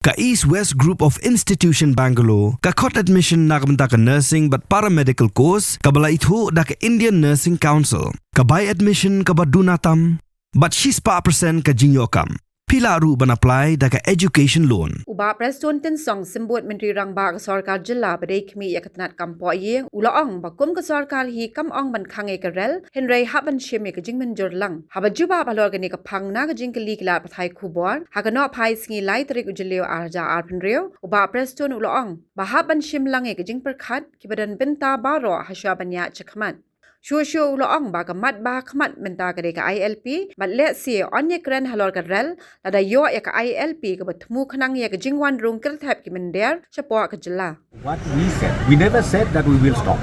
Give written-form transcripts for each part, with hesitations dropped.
ka East West Group of Institution Bangalore, ka Cot Admission nakamta ka Nursing but Paramedical Course, ka bala itho da ka Indian Nursing Council, ka By Admission ka Badunatam, but Shispa % ka Jingyokam. Pila ru ban apply da ka education loan. Uba Preston tin song simbot menteri rang ba ka sarkar jilla badai khmi yakatnat kampo ye ulaong bakum ka sarkar hi kam ong ban Khang Ïakren Hynrei haban Shim ka Jingmynjur lang haba juba balor gani ka phang na ka jingkali kila pathai khubor hagano phai sngi lai tarik ujleo arja arpenreo uba Preston ulaong ba haban Shim lang ka jingperkhat kibadan benta baro hasya banya chakmat Shushu ulaong ba kamat ba kamat menta ka ka ILP but let's see on Ïakren halor ka rel lada yo ya ka ILP ka batmu khanang ya ka jingwan rung kerthap ki mender chapo ka jilla. What we never said that we will stop.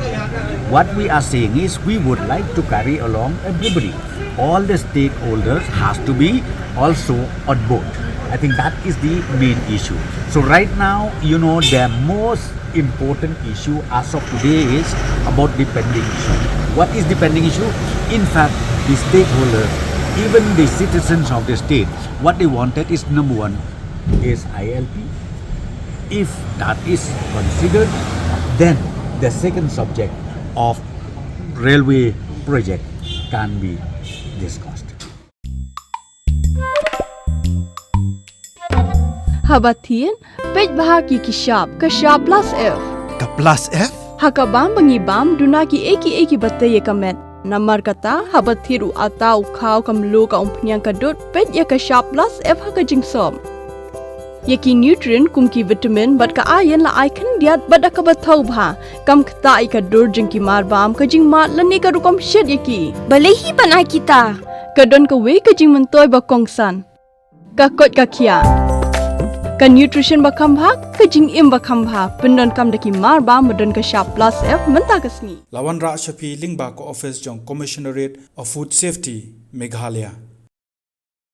What we are saying is we would like to carry along everybody. All the stakeholders has to be also on board. I think that is the main issue. So right now, the most important issue as of today is about the pending issue. What is the pending issue? In fact, the stakeholders, even the citizens of the state, what they wanted is number one is ILP. If that is considered, then the second subject of railway project can be discussed. Habatin, pej bahagi kishab, kashab plus F. Ka plus F? Hakabam bangibam dunaki eki bataye kamet. Namar kata habathiru atau khau kamlu ka umpnyang kadut pej ya kashab plus F haka jingsom. Yaki nutrient kumki vitamin bat ka iron la Ïakren diat bat ka bathau bha kam khta I ka dur jingki marbam ka jingmat lani ka rukom shed yaki. Balehi banai kita. Kadon ka we ka jingmantoy ba kongsan. Ka kot ka kia. Ka nutrition bakam bha ka jingim bakam bha pendon kam daki marba modon ka sharp plus F menta ka sngi Lawan Ra Shafi Lingba ko office jong Commissionerate of Food Safety Meghalaya